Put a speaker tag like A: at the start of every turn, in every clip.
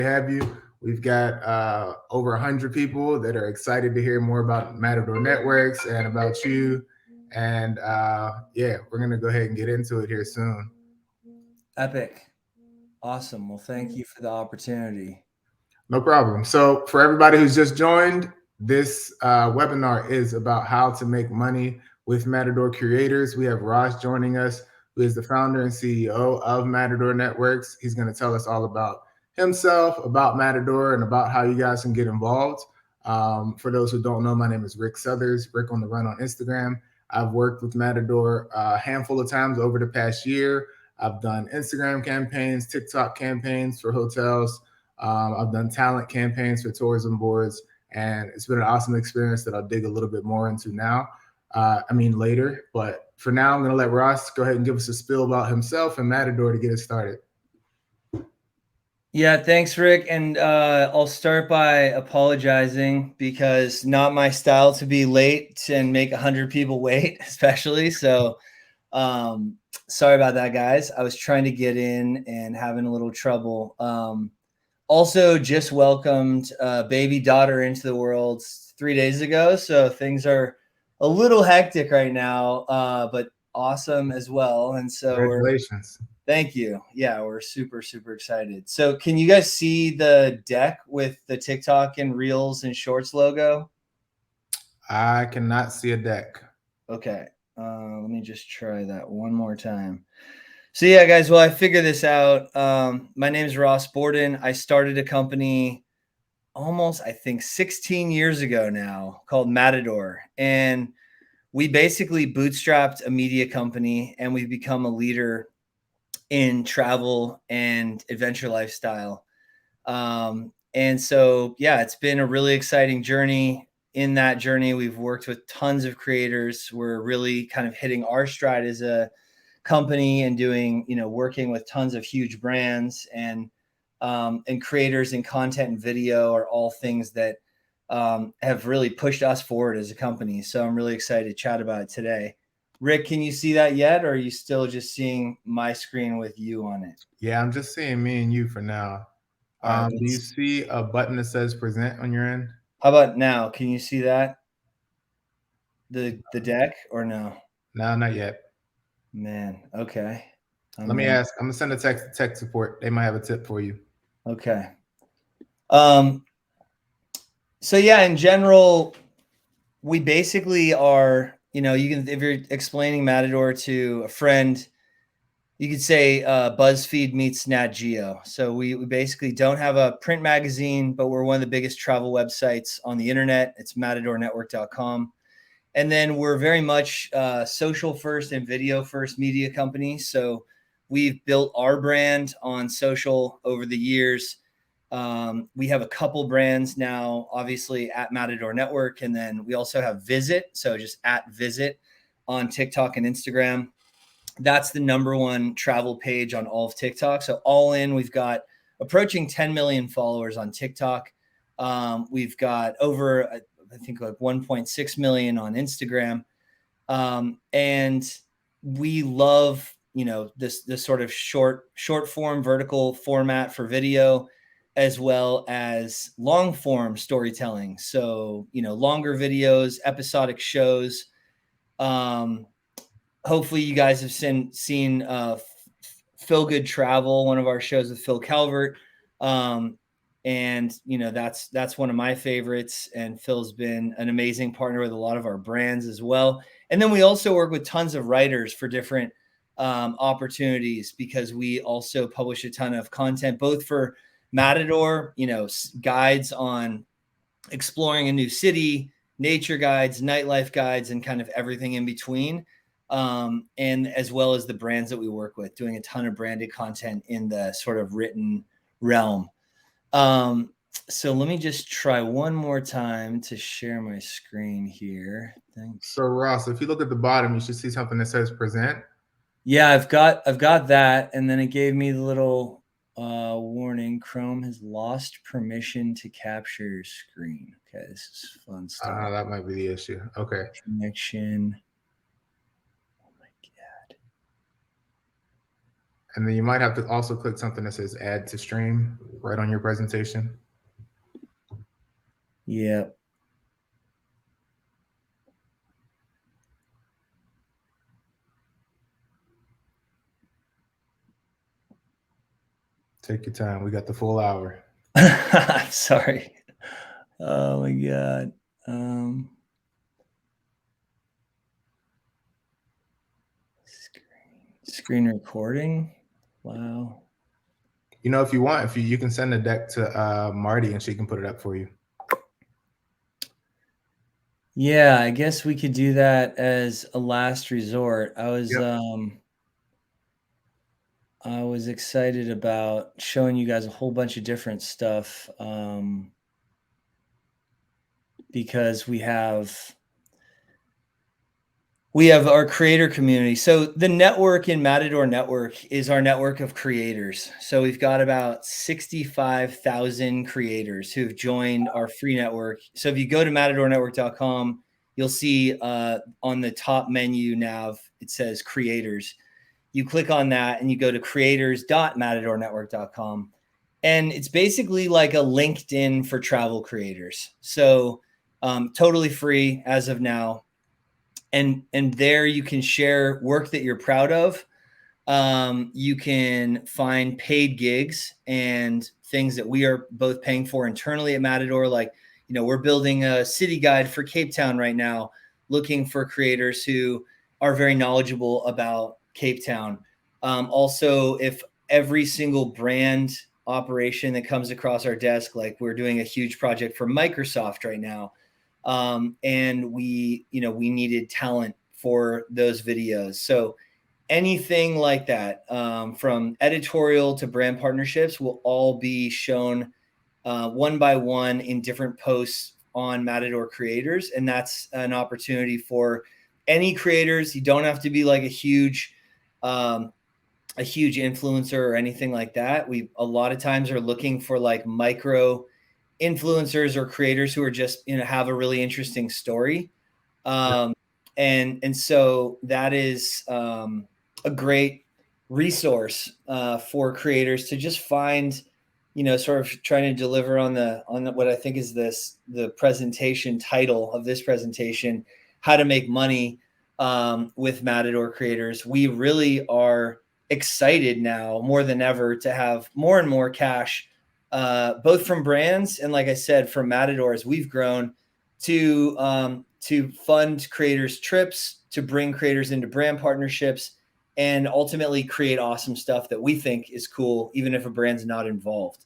A: have you. We've got over 100 people that are excited to hear more about Matador Networks and about you. And yeah, we're going to go ahead and get into it here soon.
B: Epic. Awesome. Well, thank you for the opportunity.
A: No problem. So, for everybody who's just joined, this webinar is about how to make money with Matador Creators. We have Ross joining us, who is the founder and CEO of Matador Networks. He's going to tell us all about himself, about Matador, and about how you guys can get involved. For those who don't know, my name is Rick Southers, Rick on the Run on Instagram. I've worked with Matador a handful of times over the past year. I've done Instagram campaigns, TikTok campaigns for hotels. I've done talent campaigns for tourism boards, and it's been an awesome experience that I'll dig a little bit more into now. Later, but for now, I'm going to let Ross go ahead and give us a spill about himself and Matador to get us started.
B: Yeah, thanks, Rick. And I'll start by apologizing because not my style to be late and make 100 people wait, especially. So sorry about that, guys. I was trying to get in and having a little trouble. Also, just welcomed a baby daughter into the world 3 days ago. So things are a little hectic right now, but awesome as well. And so
A: Congratulations.
B: thank you. Yeah, we're super, super excited. So can you guys see the deck with the TikTok and Reels and Shorts logo?
A: I cannot see a deck.
B: Okay. Let me just try that one more time. So yeah, guys, well, I figured this out. My name is Ross Borden. I started a company almost, I think, 16 years ago now called Matador. And we basically bootstrapped a media company and we've become a leader in travel and adventure lifestyle. And so, yeah, it's been a really exciting journey. In that journey, we've worked with tons of creators. We're really kind of hitting our stride as a company and doing, working with tons of huge brands and creators and content and video are all things that have really pushed us forward as a company. So I'm really excited to chat about it today. Rick, can you see that yet, or are you still just seeing my screen with you on it?
A: Yeah, I'm just seeing me and you for now.
B: All right,
A: Do you see a button that says present on your end?
B: how about now? Can you see that? The deck or no?
A: No, not yet.
B: Man, okay.
A: Let me ask. I'm gonna send a text to tech support. They might have a tip for you.
B: Okay. Um, so yeah, in general, we basically are, you can, if you're explaining Matador to a friend, you could say BuzzFeed meets Nat Geo. So we basically don't have a print magazine, but we're one of the biggest travel websites on the internet. It's matadornetwork.com. And then we're very much social first and video first media company. So we've built our brand on social over the years. We have a couple brands now, obviously at Matador Network. And then we also have Visit. So just at Visit on TikTok and Instagram. That's the number one travel page on all of TikTok. So all in, we've got approaching 10 million followers on TikTok. We've got over, I think, like 1.6 million on Instagram. And we love, this sort of short form vertical format for video, as well as long form storytelling. So, longer videos, episodic shows. Hopefully you guys have seen Phil Good Travel, one of our shows with Phil Calvert. And that's one of my favorites. And Phil's been an amazing partner with a lot of our brands as well. And then we also work with tons of writers for different opportunities, because we also publish a ton of content, both for Matador, guides on exploring a new city, nature guides, nightlife guides, and kind of everything in between. And as well as the brands that we work with, doing a ton of branded content in the sort of written realm. So let me just try one more time to share my screen here. Thanks.
A: So Ross, if you look at the bottom, you should see something that says present.
B: Yeah, I've got that, and then it gave me the little warning: Chrome has lost permission to capture your screen. Okay, this is fun stuff.
A: That might be the issue. Okay.
B: Connection.
A: And then you might have to also click something that says add to stream right on your presentation.
B: Yeah.
A: Take your time. We got the full hour.
B: I'm sorry. Oh my God. Screen recording. Wow.
A: You know, if you want, if you can send the deck to Marty and she can put it up for you.
B: Yeah, I guess we could do that as a last resort. I was excited about showing you guys a whole bunch of different stuff because we have our creator community. So the network in Matador Network is our network of creators. So we've got about 65,000 creators who've joined our free network. So if you go to matadornetwork.com, you'll see on the top menu nav, it says creators. You click on that and you go to creators.matadornetwork.com. And it's basically like a LinkedIn for travel creators. So totally free as of now. And there you can share work that you're proud of. You can find paid gigs and things that we are both paying for internally at Matador. Like, you know, we're building a city guide for Cape Town right now, looking for creators who are very knowledgeable about Cape Town. Also, if every single brand operation that comes across our desk, like we're doing a huge project for Microsoft right now, and we needed talent for those videos. So anything like that, from editorial to brand partnerships, will all be shown one by one in different posts on Matador Creators. And that's an opportunity for any creators. You don't have to be like a huge influencer or anything like that. We a lot of times are looking for like micro influencers or creators who are just, you know, have a really interesting story. And so that is a great resource for creators to just find, you know, sort of trying to deliver on what I think is the presentation title of this presentation, how to make money with Matador Creators. We really are excited now more than ever to have more and more cash, both from brands and, like I said, from Matador as we've grown to fund creators' trips, to bring creators into brand partnerships, and ultimately create awesome stuff that we think is cool, even if a brand's not involved.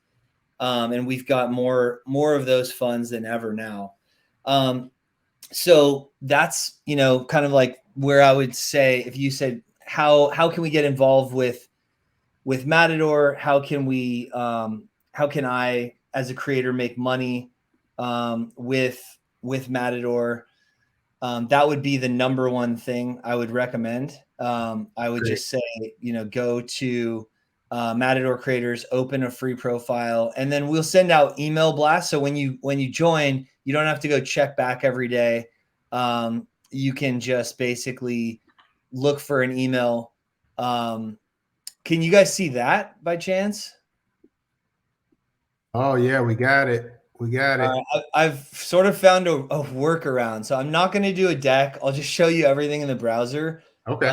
B: And we've got more of those funds than ever now. So that's, you know, kind of like where I would say, if you said, how can we get involved with Matador? How can I, as a creator, make money with Matador? That would be the number one thing I would recommend. I would just say, you know, go to Matador Creators, open a free profile, and then we'll send out email blasts. So when you join, you don't have to go check back every day. You can just basically look for an email. Can you guys see that by chance?
A: Oh yeah, we got it. We got it.
B: I've sort of found a workaround. So I'm not going to do a deck. I'll just show you everything in the browser.
A: Okay.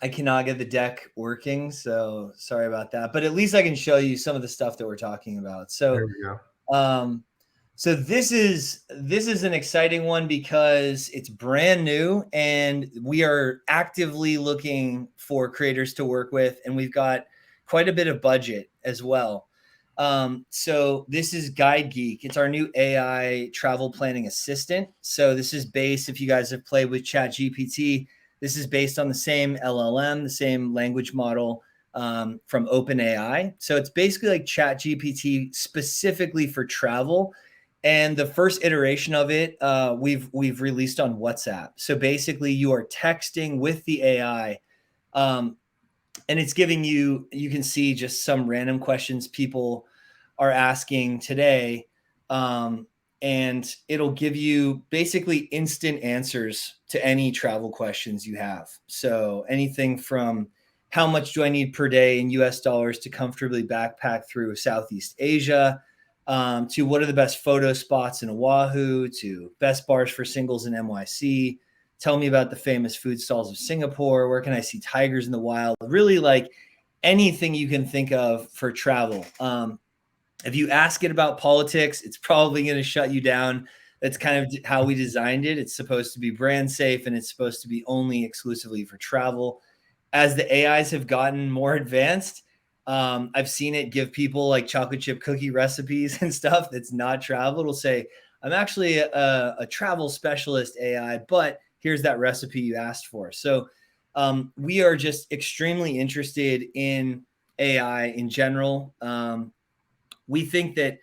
B: I cannot get the deck working, so sorry about that. But at least I can show you some of the stuff that we're talking about. So
A: There we go.
B: So this is an exciting one because it's brand new and we are actively looking for creators to work with, and we've got quite a bit of budget as well. So this is Guide Geek. It's our new AI travel planning assistant. So this is based, if you guys have played with ChatGPT, this is based on the same LLM, the same language model from OpenAI. So it's basically like ChatGPT specifically for travel. And the first iteration of it, we've released on WhatsApp. So basically, you are texting with the AI, and it's giving you can see just some random questions people are asking today, and it'll give you basically instant answers to any travel questions you have. So anything from how much do I need per day in US dollars to comfortably backpack through Southeast Asia, to what are the best photo spots in Oahu, to best bars for singles in NYC. Tell me about the famous food stalls of Singapore. Where can I see tigers in the wild? Really, like anything you can think of for travel. If you ask it about politics, it's probably going to shut you down. That's kind of how we designed it. It's supposed to be brand safe, and it's supposed to be only exclusively for travel. As the AIs have gotten more advanced, I've seen it give people like chocolate chip cookie recipes and stuff that's not travel. It'll say, I'm actually a travel specialist AI, but here's that recipe you asked for. So we are just extremely interested in AI in general. We think that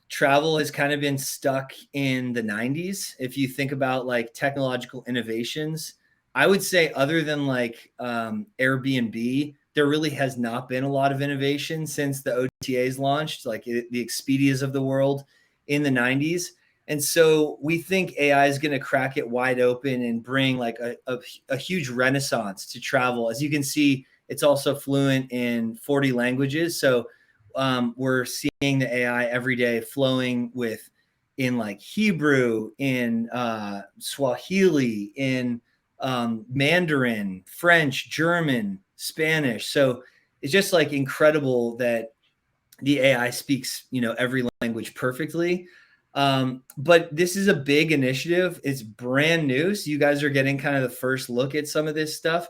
B: travel has kind of been stuck in the 90s. If you think about like technological innovations, I would say other than like Airbnb, there really has not been a lot of innovation since the OTAs launched, like the Expedias of the world in the 90s. And so we think AI is going to crack it wide open and bring like a huge renaissance to travel. As you can see, it's also fluent in 40 languages. So we're seeing the AI every day flowing with in like Hebrew, in Swahili, in Mandarin, French, German, Spanish. So it's just like incredible that the AI speaks, every language perfectly. But this is a big initiative. It's brand new. So you guys are getting kind of the first look at some of this stuff.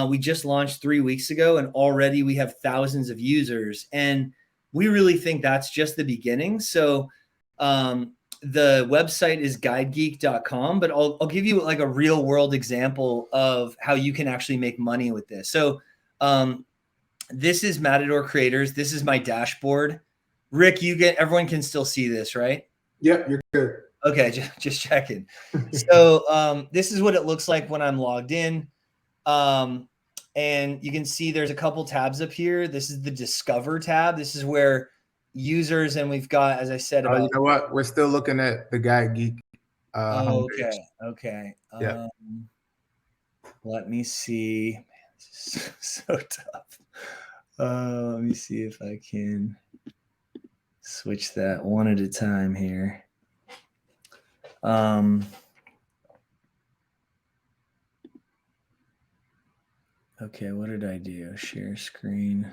B: We just launched 3 weeks ago, and already we have thousands of users. And we really think that's just the beginning. So the website is guidegeek.com, but I'll give you like a real world example of how you can actually make money with this. So this is Matador Creators. This is my dashboard. Rick, everyone can still see this, right?
A: Yep, you're good.
B: Okay, just checking. So this is what it looks like when I'm logged in. And you can see there's a couple tabs up here. This is the Discover tab. This is where users, and we've got, as I said, about.
A: You know what? We're still looking at the Guide Geek.
B: Okay. Okay.
A: Yeah.
B: Let me see. Man, this is so tough. Let me see if I can switch that one at a time here. Okay, what did I do? Share screen,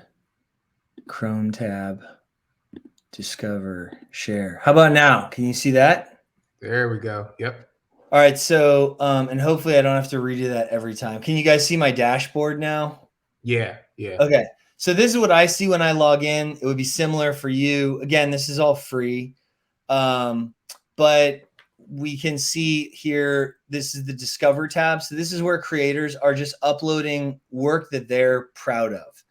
B: Chrome tab, Discover, share. How about now? Can you see that?
A: There we go. Yep.
B: All right. So, and hopefully I don't have to redo that every time. Can you guys see my dashboard now?
A: Yeah. Yeah.
B: Okay. So this is what I see when I log in. It would be similar for you. Again, this is all free. But we can see here, this is the Discover tab. So this is where creators are just uploading work that they're proud of.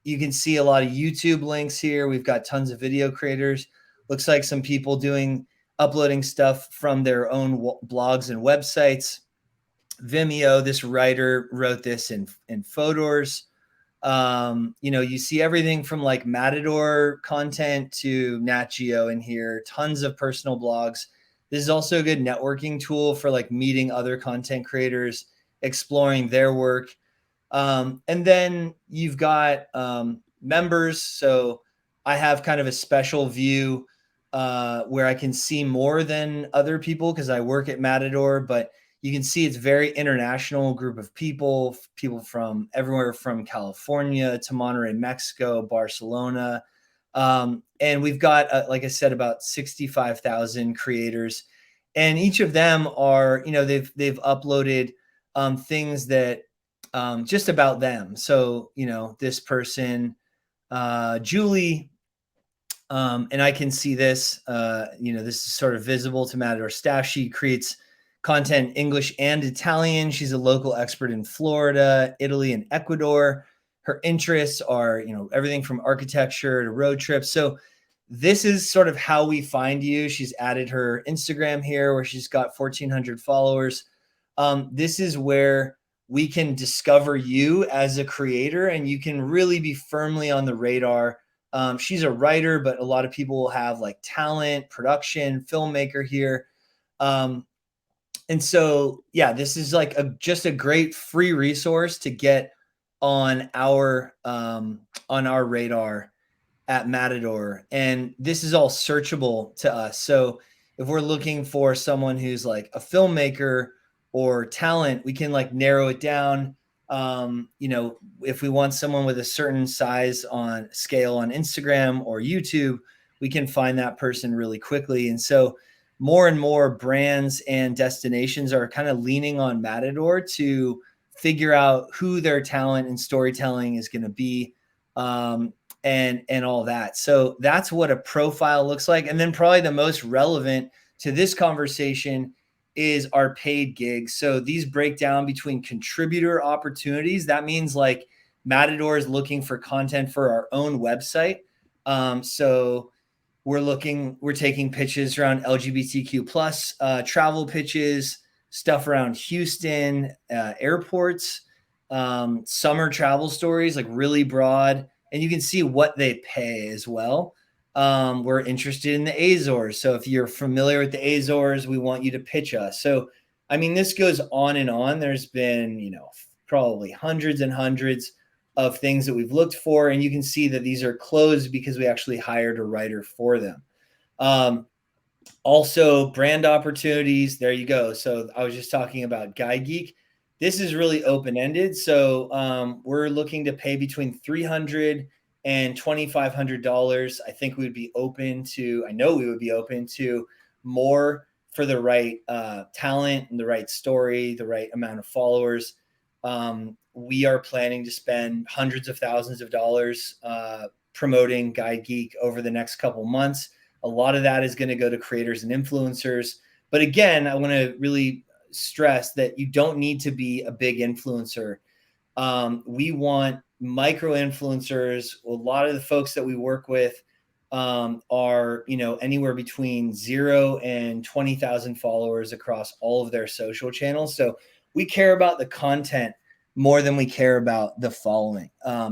B: You can see a lot of YouTube links here. We've got tons of video creators. Looks like some people uploading stuff from their own blogs and websites. Vimeo, this writer wrote this in Fodors. You see everything from like Matador content to Nat Geo in here, tons of personal blogs. This is also a good networking tool for like meeting other content creators, exploring their work. And then you've got members. So I have kind of a special view where I can see more than other people because I work at Matador, but you can see it's very international group of people from everywhere from California to Monterrey, Mexico, Barcelona. And we've got, like I said, about 65,000 creators, and each of them are, they've uploaded things that just about them. So, this person, Julie, and I can see this, this is sort of visible to Matador staff. She creates content in English and Italian. She's a local expert in Florida, Italy, and Ecuador. Her interests are, everything from architecture to road trips. So this is sort of how we find you. She's added her Instagram here where she's got 1,400 followers. This is where we can discover you as a creator, and you can really be firmly on the radar. She's a writer, but a lot of people will have like talent, production, filmmaker here. And so, yeah, this is like just a great free resource to get on our radar at Matador, and this is all searchable to us. So if we're looking for someone who's like a filmmaker or talent, we can like narrow it down. If we want someone with a certain size on scale on Instagram or YouTube, we can find that person really quickly. And so more and more brands and destinations are kind of leaning on Matador to figure out who their talent and storytelling is going to be. And all that. So that's what a profile looks like. And then probably the most relevant to this conversation is our paid gigs. So these break down between contributor opportunities. That means like Matador is looking for content for our own website. So we're taking pitches around LGBTQ plus travel pitches, stuff around Houston, airports, summer travel stories, like really broad. And you can see what they pay as well. We're interested in the Azores. So if you're familiar with the Azores, we want you to pitch us. So, I mean, this goes on and on. There's been, probably hundreds and hundreds of things that we've looked for. And you can see that these are closed because we actually hired a writer for them. Also, brand opportunities. There you go. So I was just talking about Guide Geek. This is really open-ended. So we're looking to pay between $300 and $2,500. I think we would be open to more for the right talent and the right story, the right amount of followers. We are planning to spend hundreds of thousands of dollars promoting Guide Geek over the next couple months. A lot of that is going to go to creators and influencers. But again, I want to really stress that you don't need to be a big influencer. We want micro influencers. A lot of the folks that we work with are, anywhere between 0 and 20,000 followers across all of their social channels. So we care about the content more than we care about the following,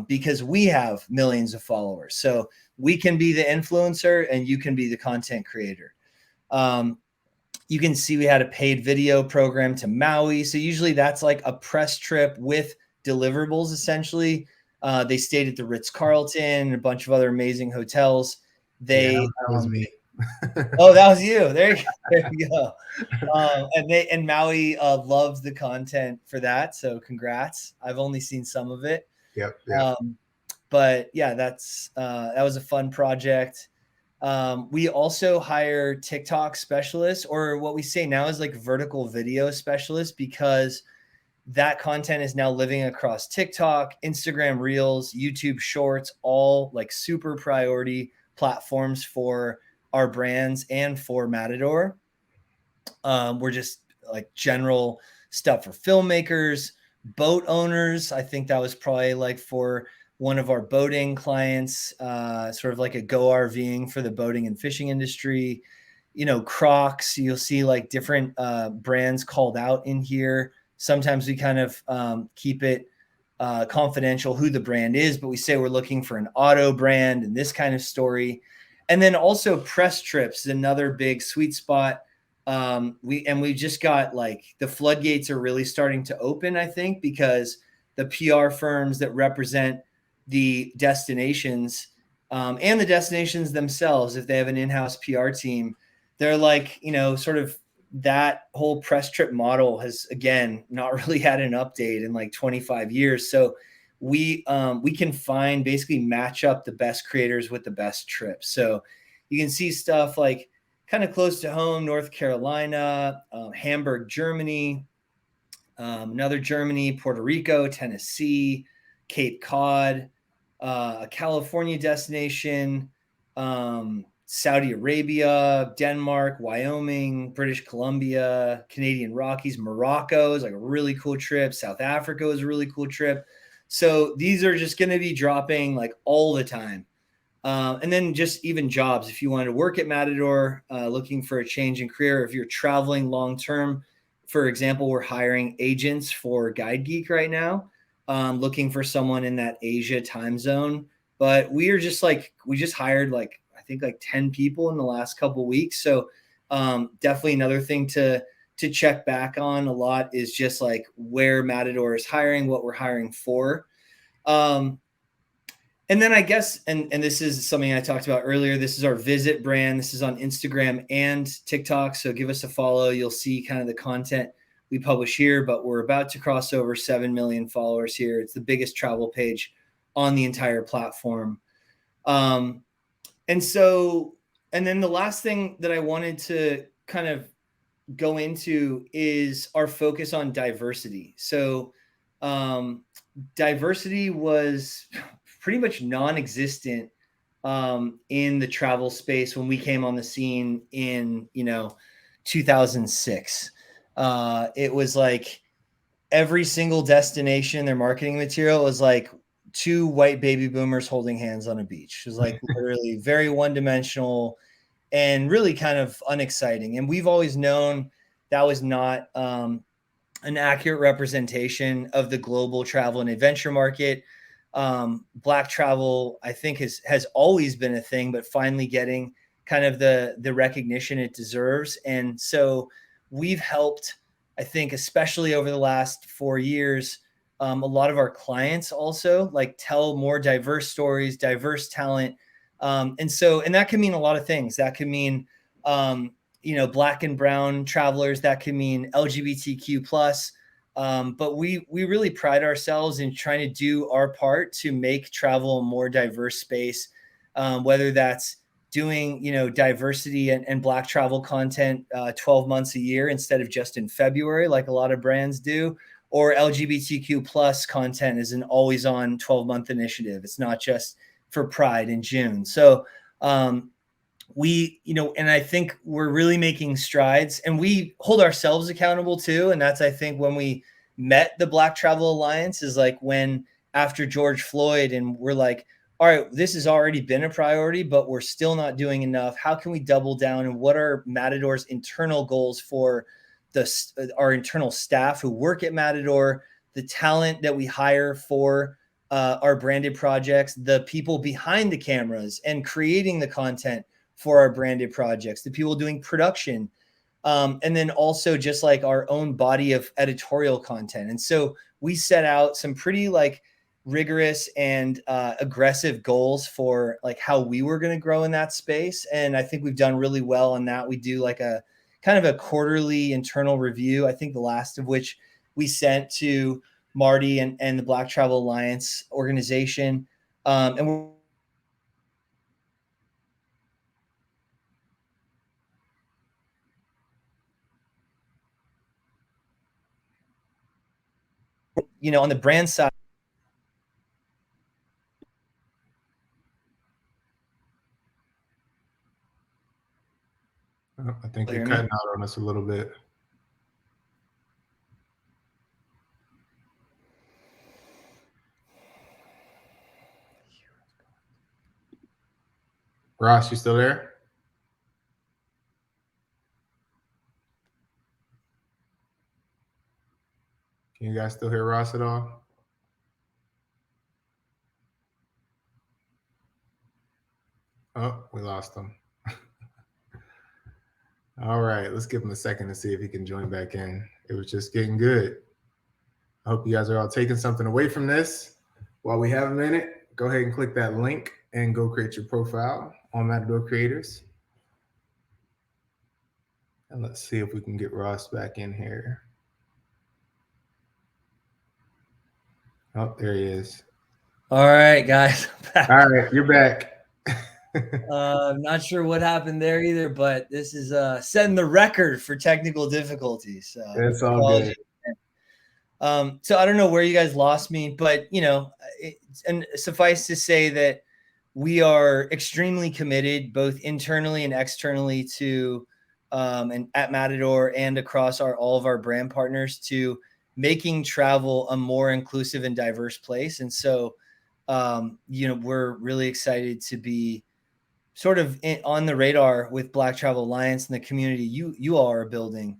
B: because we have millions of followers. So we can be the influencer and you can be the content creator. You can see we had a paid video program to Maui. So usually that's like a press trip with deliverables, essentially. They stayed at the Ritz-Carlton and a bunch of other amazing hotels.
A: That was me.
B: Oh, that was you. There you go. And Maui loves the content for that. So congrats. I've only seen some of it.
A: Yep.
B: But yeah, that was a fun project. We also hire TikTok specialists, or what we say now is like vertical video specialists, because that content is now living across TikTok, Instagram Reels, YouTube Shorts, all like super priority platforms for our brands and for Matador. We're just like general stuff for filmmakers, boat owners. I think that was probably like for one of our boating clients, sort of like a go RVing for the boating and fishing industry. Crocs, you'll see like different brands called out in here. Sometimes we kind of keep it confidential who the brand is, but we say we're looking for an auto brand and this kind of story. And then also press trips is another big sweet spot. We just got like the floodgates are really starting to open, I think, because the PR firms that represent the destinations and the destinations themselves, if they have an in-house PR team, they're like, sort of that whole press trip model has, again, not really had an update in like 25 years. So we can basically match up the best creators with the best trips. So you can see stuff like kind of close to home, North Carolina, Hamburg, Germany, another Germany, Puerto Rico, Tennessee, Cape Cod, a California destination, Saudi Arabia, Denmark, Wyoming, British Columbia, Canadian Rockies, Morocco is like a really cool trip. South Africa is a really cool trip. So these are just going to be dropping like all the time. And then just even jobs. If you want to work at Matador, looking for a change in career, if you're traveling long-term, for example, we're hiring agents for Guide Geek right now, looking for someone in that Asia time zone. But we just hired like, I think like 10 people in the last couple of weeks. So definitely another thing to check back on a lot is just like where Matador is hiring, what we're hiring for. And then I guess, and this is something I talked about earlier, this is our Visit brand. This is on Instagram and TikTok. So give us a follow. You'll see kind of the content we publish here, but we're about to cross over 7 million followers here. It's the biggest travel page on the entire platform. And so, and then the last thing that I wanted to kind of go into is our focus on diversity. So, diversity was pretty much non-existent in the travel space when we came on the scene in 2006. It was like every single destination, their marketing material was like two white baby boomers holding hands on a beach. It was like literally very one-dimensional and really kind of unexciting. And we've always known that was not an accurate representation of the global travel and adventure market. Black travel, I think, has always been a thing, but finally getting kind of the recognition it deserves. And so we've helped, I think, especially over the last 4 years, a lot of our clients also like tell more diverse stories, diverse talent. And that can mean a lot of things. That can mean, Black and brown travelers. That can mean LGBTQ plus. But we really pride ourselves in trying to do our part to make travel a more diverse space, whether that's doing, diversity and Black travel content 12 months a year instead of just in February, like a lot of brands do, or LGBTQ plus content is an always on 12-month initiative. It's not just for Pride in June. So, and I think we're really making strides, and we hold ourselves accountable too. And that's, I think, when we met the Black Travel Alliance is like when after George Floyd, and we're like, all right, this has already been a priority, but we're still not doing enough. How can we double down? And what are Matador's internal goals for our internal staff who work at Matador, the talent that we hire for our branded projects, the people behind the cameras and creating the content for our branded projects, the people doing production, and then also just like our own body of editorial content. And so we set out some pretty like rigorous and aggressive goals for like how we were going to grow in that space. And I think we've done really well on that. We do like a kind of a quarterly internal review, I think the last of which we sent to Marty and the Black Travel Alliance organization. And we're on the brand side.
A: I think you're cutting out on us a little bit. Ross, you still there? Can you guys still hear Ross at all? Oh, we lost him. All right, let's give him a second to see if he can join back in. It was just getting good. I hope you guys are all taking something away from this. While we have a minute, go ahead and click that link and go create your profile on Matador Creators. And let's see if we can get Ross back in here. Oh, there he is.
B: All right, guys.
A: All right, you're back.
B: I'm not sure what happened there either, but this is setting the record for technical difficulties.
A: It's all good.
B: So I don't know where you guys lost me, but and suffice to say that we are extremely committed, both internally and externally, to and at Matador and across all of our brand partners, to making travel a more inclusive and diverse place. And so, we're really excited to be sort of on the radar with Black Travel Alliance and the community you all are building.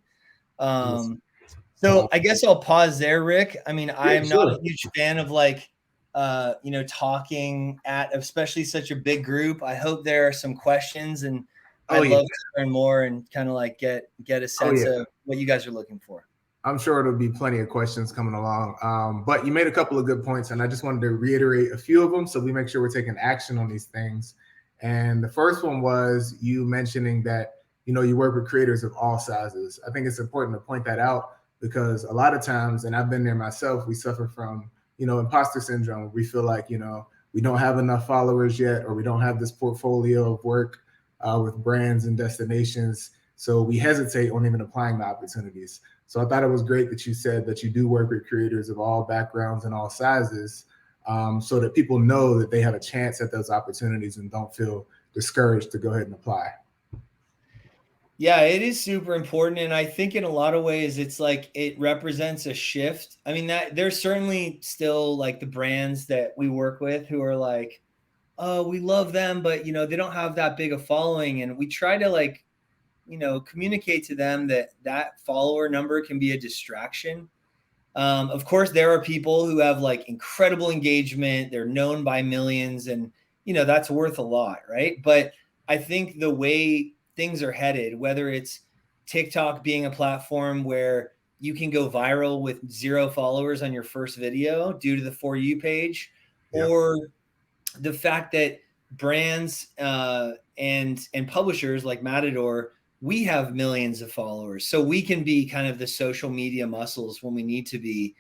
B: So I guess I'll pause there, Rick. I mean, I'm not a huge fan of like, talking at especially such a big group. I hope there are some questions, and I'd love to learn more and kind of like get a sense of what you guys are looking for.
A: I'm sure it'll be plenty of questions coming along. But you made a couple of good points, and I just wanted to reiterate a few of them so we make sure we're taking action on these things. And the first one was you mentioning that you work with creators of all sizes. I think it's important to point that out because a lot of times, and I've been there myself, we suffer from imposter syndrome. We feel like we don't have enough followers yet, or we don't have this portfolio of work with brands and destinations. So we hesitate on even applying the opportunities. So I thought it was great that you said that you do work with creators of all backgrounds and all sizes, so that people know that they have a chance at those opportunities and don't feel discouraged to go ahead and apply.
B: Yeah, it is super important. And I think in a lot of ways, it's like it represents a shift. I mean, that there's certainly still like the brands that we work with who are like, oh, we love them, but they don't have that big a following. And we try to like, communicate to them that that follower number can be a distraction. Of course, there are people who have like incredible engagement. They're known by millions, and that's worth a lot, right? But I think the way things are headed, whether it's TikTok being a platform where you can go viral with 0 followers on your first video due to the For You page,
A: Yeah.
B: or the fact that brands and publishers like Matador, we have millions of followers, so we can be kind of the social media muscles when we need to be,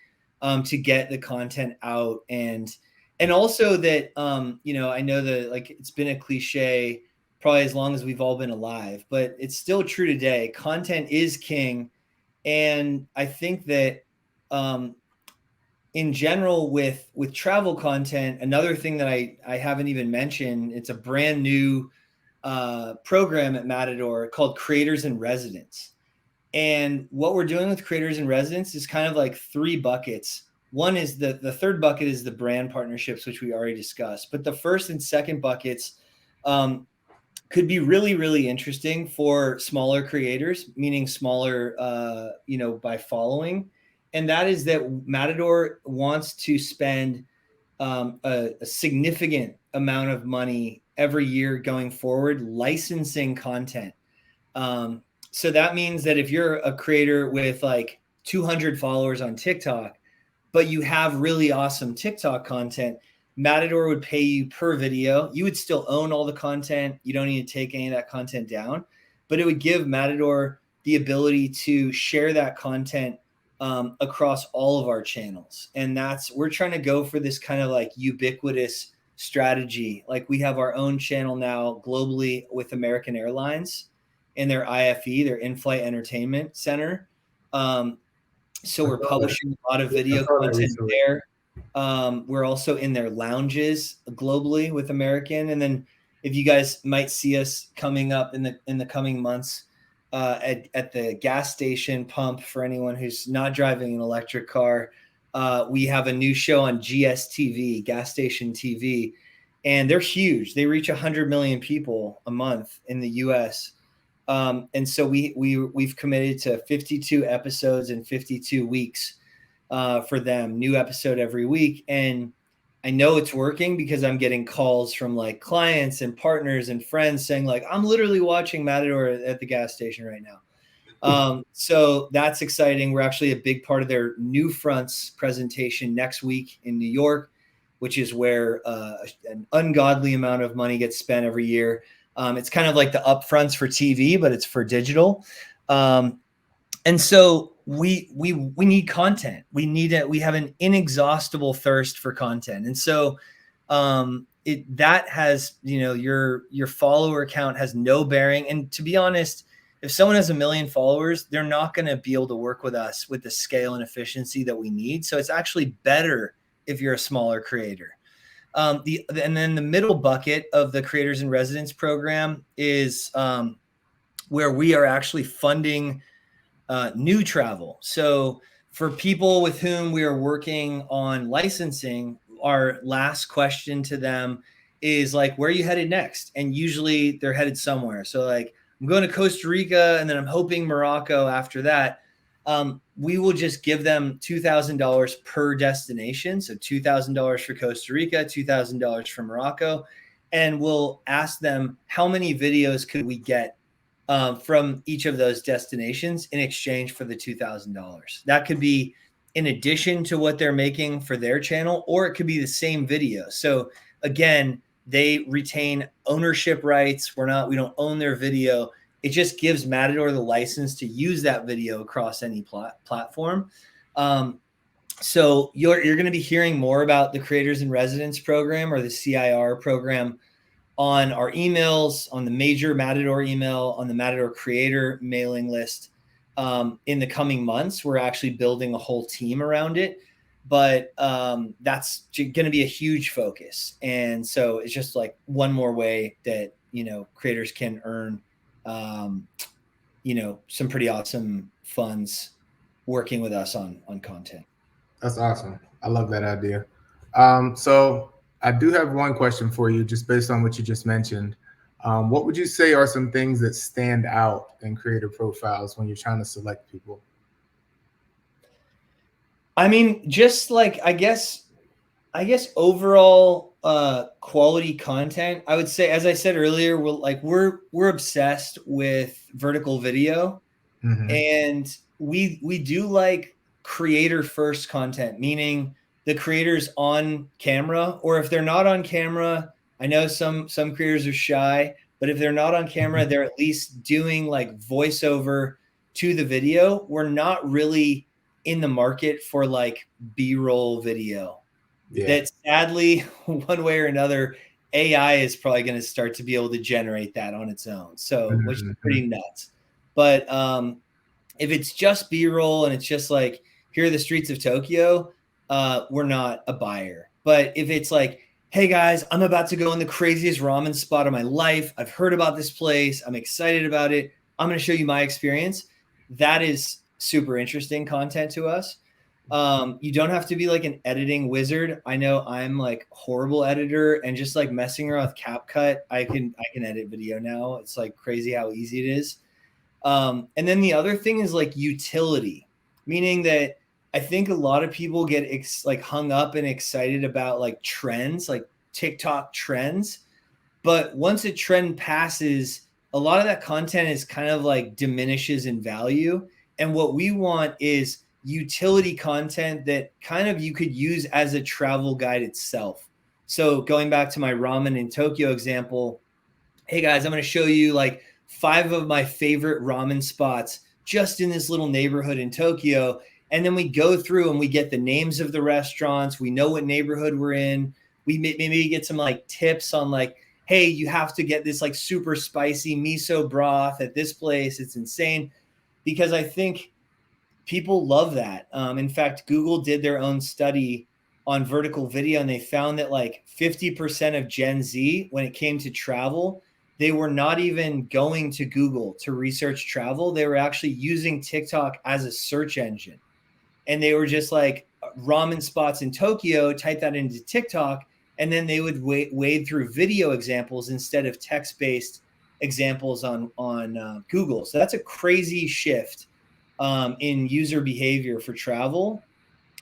B: to get the content out. And also that I know that like it's been a cliche probably as long as we've all been alive, but it's still true today. Content is king. And I think that in general with travel content, another thing that I haven't even mentioned, it's a brand new program at Matador called Creators in Residence. And what we're doing with Creators in Residence is kind of like 3 buckets. One is the third bucket is the brand partnerships, which we already discussed. But the first and second buckets could be really, really interesting for smaller creators, meaning smaller, by following. And that is that Matador wants to spend a significant amount of money every year going forward licensing content. So that means that if you're a creator with like 200 followers on TikTok, but you have really awesome TikTok content, Matador would pay you per video. You would still own all the content. You don't need to take any of that content down, but it would give Matador the ability to share that content across all of our channels. And we're trying to go for this kind of like ubiquitous strategy. Like we have our own channel now globally with American Airlines and their IFE, their in-flight entertainment center. So we're publishing a lot of video content there. We're also in their lounges globally with American. And then if you guys might see us coming up in the coming months at the gas station pump, for anyone who's not driving an electric car, we have a new show on GSTV, Gas Station TV, and they're huge. They reach 100 million people a month in the US. And so we've committed to 52 episodes in 52 weeks for them, new episode every week. And I know it's working because I'm getting calls from like clients and partners and friends saying like, I'm literally watching Matador at the gas station right now. So that's exciting. We're actually a big part of their New Fronts presentation next week in New York, which is where an ungodly amount of money gets spent every year. It's kind of like the upfronts for TV, but it's for digital. And so we need content. We have an inexhaustible thirst for content. And so that has, your follower count has no bearing. And to be honest, if someone has 1 million followers, they're not going to be able to work with us with the scale and efficiency that we need. So it's actually better if you're a smaller creator. And then the middle bucket of the Creators in Residence program is where we are actually funding new travel. So for people with whom we are working on licensing, our last question to them is like, where are you headed next? And usually they're headed somewhere. So like, I'm going to Costa Rica and then I'm hoping Morocco after that. We will just give them $2,000 per destination. So $2,000 for Costa Rica, $2,000 for Morocco. And we'll ask them, how many videos could we get from each of those destinations in exchange for the $2,000. That could be in addition to what they're making for their channel, or it could be the same video. So again, they retain ownership rights. We don't own their video. It just gives Matador the license to use that video across any platform. So you're going to be hearing more about the Creators in Residence program, or the CIR program, on our emails, on the major Matador email, on the Matador Creator mailing list. In the coming months, we're actually building a whole team around it, but that's going to be a huge focus. And so it's just like one more way that, creators can earn, some pretty awesome funds working with us on content.
A: That's awesome. I love that idea. So I do have one question for you, just based on what you just mentioned. What would you say are some things that stand out in creator profiles when you're trying to select people?
B: I mean, just like, I guess overall quality content. I would say, as I said earlier, we're obsessed with vertical video, and we do like creator first content, meaning the creators on camera, or if they're not on camera, I know some creators are shy, but if they're not on camera, they're at least doing like voiceover to the video. We're not really in the market for like B-roll video.
A: Yeah.
B: That sadly, one way or another, AI is probably going to start to be able to generate that on its own. So, which is pretty nuts. But if it's just B-roll and it's just like, here are the streets of Tokyo, we're not a buyer. But if it's like, hey guys, I'm about to go in the craziest ramen spot of my life. I've heard about this place. I'm excited about it. I'm going to show you my experience. That is super interesting content to us. You don't have to be like an editing wizard. I know I'm like horrible editor, and just like messing around with CapCut, I can edit video now. It's like crazy how easy it is. And then the other thing is like utility, meaning that I think a lot of people get like hung up and excited about like trends, like TikTok trends. But once a trend passes, a lot of that content is kind of like diminishes in value. And what we want is utility content that kind of you could use as a travel guide itself. So going back to my ramen in Tokyo example, hey guys, I'm going to show you like 5 of my favorite ramen spots just in this little neighborhood in Tokyo. And then we go through and we get the names of the restaurants. We know what neighborhood we're in. We maybe get some like tips on like, hey, you have to get this like super spicy miso broth at this place. It's insane. Because I think people love that. In fact, Google did their own study on vertical video, and they found that like 50% of Gen Z, when it came to travel, they were not even going to Google to research travel. They were actually using TikTok as a search engine. And they were just like, ramen spots in Tokyo, type that into TikTok, and then they would wade through video examples instead of text-based examples on Google. So that's a crazy shift in user behavior for travel.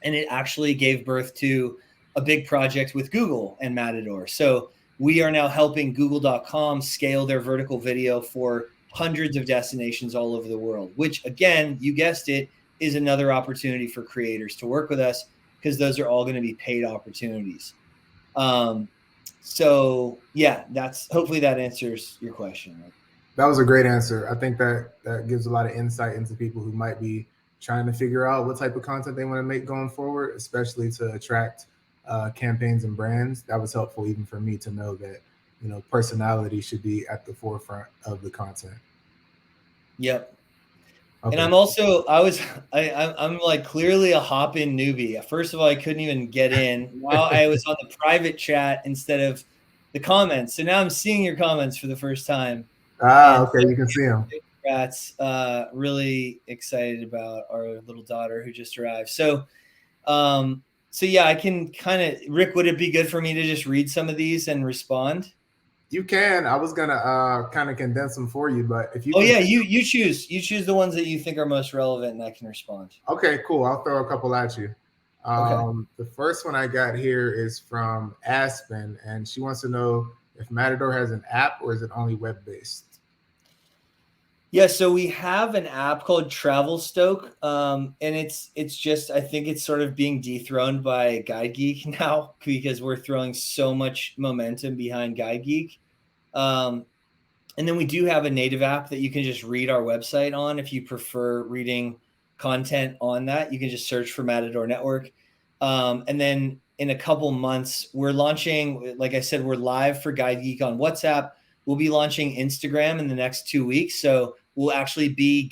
B: And it actually gave birth to a big project with Google and Matador. So we are now helping Google.com scale their vertical video for hundreds of destinations all over the world, which again, you guessed it, is another opportunity for creators to work with us, because those are all going to be paid opportunities. So yeah, hopefully that answers your question.
A: That was a great answer. I think that gives a lot of insight into people who might be trying to figure out what type of content they want to make going forward, especially to attract campaigns and brands. That was helpful even for me to know that, personality should be at the forefront of the content.
B: Yep.
A: Okay.
B: And I'm also, I'm like clearly a hop-in newbie. First of all, I couldn't even get in. Now I was on the private chat instead of the comments. So now I'm seeing your comments for the first time.
A: Okay, you can see them.
B: Congrats. Really excited about our little daughter who just arrived. So yeah, I can kind of, Rick, would it be good for me to just read some of these and respond?
A: You can. I was gonna kind of condense them for you, but if you
B: yeah, you choose the ones that you think are most relevant, and I can respond.
A: Okay, cool. I'll throw a couple at you.
B: Okay.
A: The first one I got here is from Aspen, and she wants to know if Matador has an app or is it only web based.
B: Yeah, so we have an app called Travel Stoke, and it's just I think it's sort of being dethroned by Guide Geek now because we're throwing so much momentum behind Guide Geek. Um, and then we do have a native app that you can just read our website on if you prefer reading content on that. You can just search for Matador Network. And then in a couple months, we're launching, like I said, we're live for Guide Geek on WhatsApp. We'll be launching Instagram in the next 2 weeks. So we'll actually be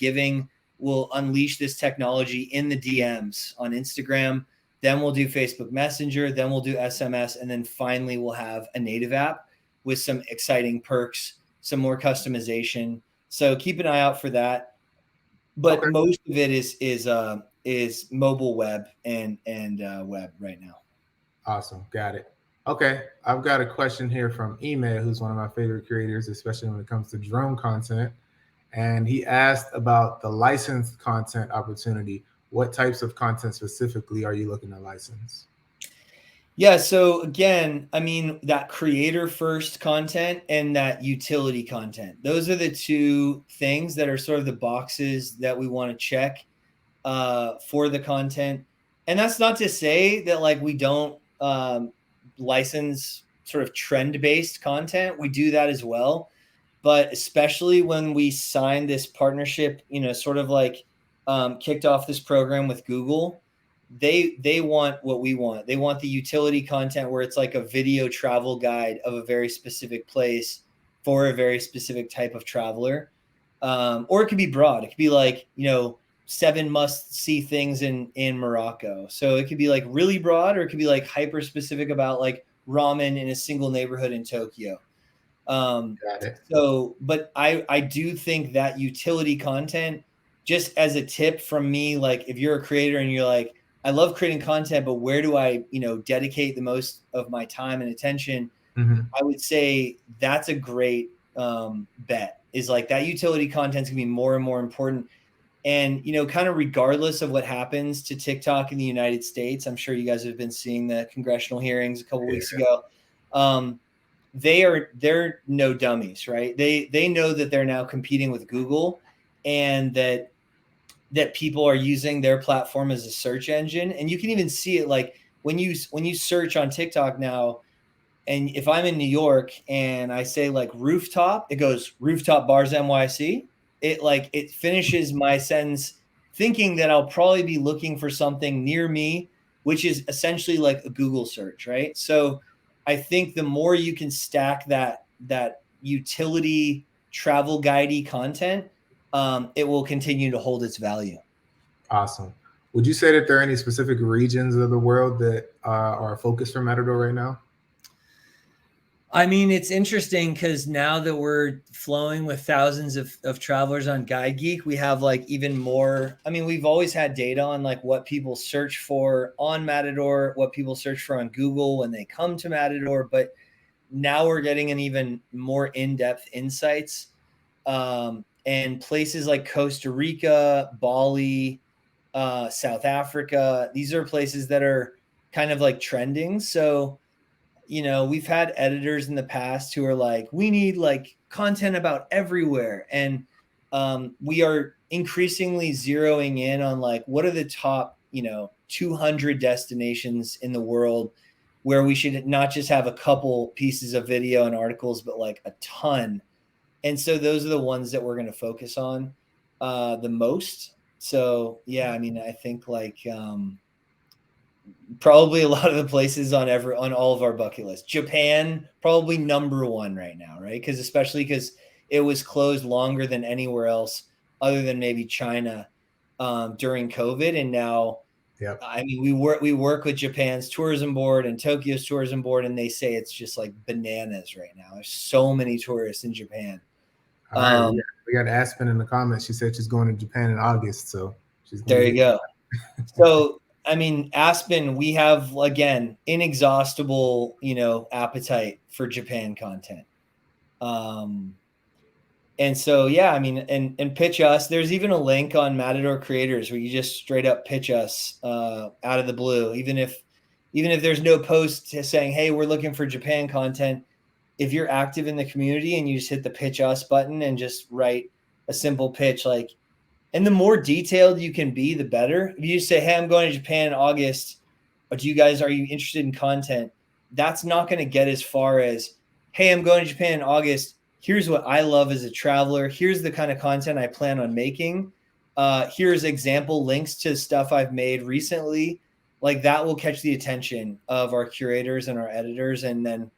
B: we'll unleash this technology in the DMs on Instagram. Then we'll do Facebook Messenger. Then we'll do SMS. And then finally, we'll have a native app with some exciting perks, some more customization. So keep an eye out for that. But
A: Okay.
B: most of it is mobile web and web right now.
A: Awesome. Got it. Okay. I've got a question here from Email, who's one of my favorite creators, especially when it comes to drone content. And he asked about the licensed content opportunity. What types of content specifically are you looking to license?
B: Yeah, so again, I mean, that creator first content and that utility content. Those are the two things that are sort of the boxes that we want to check for the content. And that's not to say that like we don't license sort of trend based content. We do that as well. But especially when we signed this partnership, sort of like kicked off this program with Google, they want what we want. They want the utility content where it's like a video travel guide of a very specific place for a very specific type of traveler. Or it could be broad. It could be like, 7 must see things in Morocco. So it could be like really broad, or it could be like hyper specific about like ramen in a single neighborhood in Tokyo.
A: Got it.
B: But I do think that utility content, just as a tip from me, like if you're a creator and you're like, I love creating content, but where do I, dedicate the most of my time and attention?
A: Mm-hmm.
B: I would say that's a great bet. Is like that utility content is gonna be more and more important. And kind of regardless of what happens to TikTok in the United States, I'm sure you guys have been seeing the congressional hearings a couple weeks
A: Yeah.
B: ago. They're no dummies, right? They know that they're now competing with Google, and that people are using their platform as a search engine. And you can even see it like when you search on TikTok now, and if I'm in New York and I say like rooftop, it goes rooftop bars NYC. It finishes my sentence thinking that I'll probably be looking for something near me, which is essentially like a Google search, right? So I think the more you can stack that utility travel guidey content, it will continue to hold its value.
A: Awesome. Would you say that there are any specific regions of the world that are a focus for Matador right now?
B: I mean, it's interesting because now that we're flowing with thousands of travelers on Guide Geek, we have like even more. I mean, we've always had data on like what people search for on Matador, what people search for on Google when they come to Matador, but now we're getting an even more in-depth insights. And places like Costa Rica, Bali, South Africa, these are places that are kind of like trending. So we've had editors in the past who are like, we need like content about everywhere. And we are increasingly zeroing in on like, what are the top, 200 destinations in the world where we should not just have a couple pieces of video and articles, but like a ton. And so those are the ones that we're going to focus on the most. So, yeah, I mean, I think like, probably a lot of the places on all of our bucket list. Japan probably number one right now, right? Especially because it was closed longer than anywhere else, other than maybe China during COVID. And now,
A: Yep.
B: I mean, we work with Japan's tourism board and Tokyo's tourism board, and they say it's just like bananas right now. There's so many tourists in Japan.
A: All right. We got Aspen in the comments. She said she's going to Japan in August, so she's going
B: There
A: to
B: you
A: get.
B: go. So, I mean, Aspen, we have again inexhaustible, appetite for Japan content. And so, yeah, I mean, and pitch us. There's even a link on Matador Creators where you just straight up pitch us out of the blue, even if there's no post saying, "Hey, we're looking for Japan content." If you're active in the community and you just hit the pitch us button and just write a simple pitch, like, and the more detailed you can be, the better. If you just say, hey, I'm going to Japan in August, but are you interested in content? That's not going to get as far as, hey, I'm going to Japan in August. Here's what I love as a traveler. Here's the kind of content I plan on making. Here's example links to stuff I've made recently. Like that will catch the attention of our curators and our editors, and then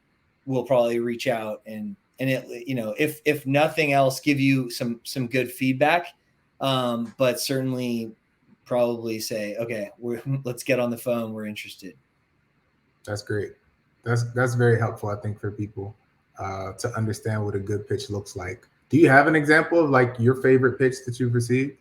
B: we'll probably reach out and it, you know, if nothing else, give you some good feedback. But certainly probably say, okay, let's get on the phone. We're interested.
A: That's great. That's very helpful, I think, for people to understand what a good pitch looks like. Do you have an example of like your favorite pitch that you've received?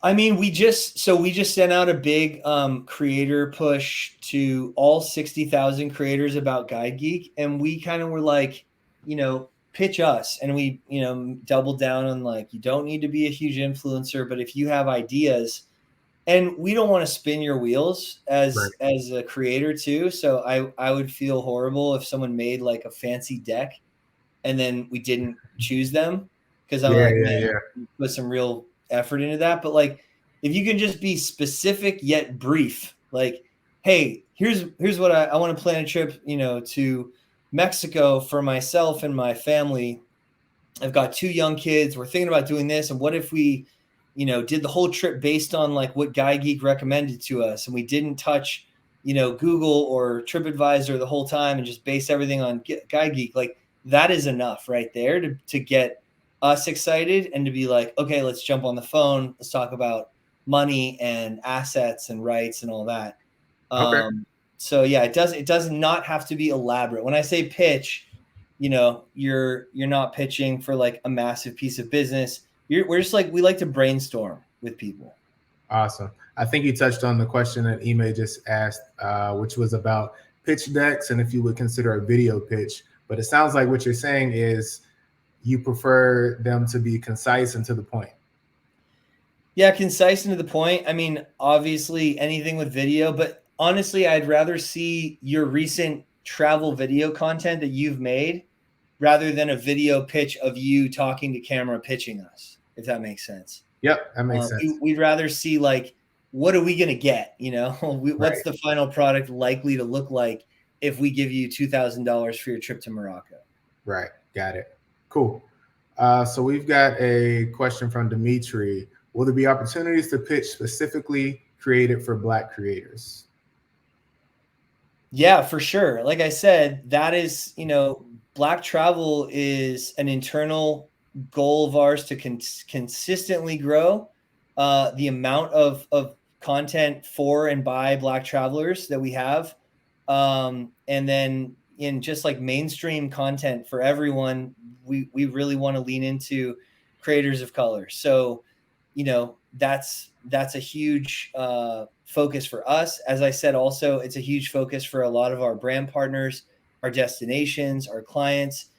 B: I mean, we just sent out a big creator push to all 60,000 creators about Guide Geek, and we kind of were like, you know, pitch us, and we, you know, doubled down on like, you don't need to be a huge influencer, but if you have ideas, and we don't want to spin your wheels
A: Right.
B: as a creator too. So I would feel horrible if someone made like a fancy deck and then we didn't choose them, because I'm
A: Yeah,
B: like,
A: yeah,
B: man,
A: yeah.
B: put some real effort into that. But like, if you can just be specific yet brief, like, hey, here's what I want to plan a trip, you know, to Mexico for myself and my family. I've got 2 young kids. We're thinking about doing this, and what if we, you know, did the whole trip based on like what Guide Geek recommended to us, and we didn't touch, you know, Google or TripAdvisor the whole time, and just base everything on Guide Geek. Like that is enough right there to get us excited and to be like, okay, let's jump on the phone. Let's talk about money and assets and rights and all that.
A: Okay.
B: So yeah, it does not have to be elaborate. When I say pitch, you know, you're not pitching for like a massive piece of business. We're just like, we like to brainstorm with people.
A: Awesome. I think you touched on the question that Ime just asked, which was about pitch decks and if you would consider a video pitch. But it sounds like what you're saying is you prefer them to be concise and to the point.
B: Yeah, concise and to the point. I mean, obviously anything with video, but honestly, I'd rather see your recent travel video content that you've made rather than a video pitch of you talking to camera pitching us, if that makes sense.
A: Yep, that makes sense.
B: We'd rather see like, what are we going to get? You know, what's
A: Right,
B: the final product likely to look like if we give you $2,000 for your trip to Morocco?
A: right. Got it. Cool. So we've got a question from Dimitri. Will there be opportunities to pitch specifically created for Black creators?
B: Yeah, for sure. Like I said, that is, you know, Black travel is an internal goal of ours to consistently grow the amount of content for and by Black travelers that we have. And then in just like mainstream content for everyone, we really want to lean into creators of color. So, you know, that's a huge focus for us. As I said, also, it's a huge focus for a lot of our brand partners, our destinations, our clients.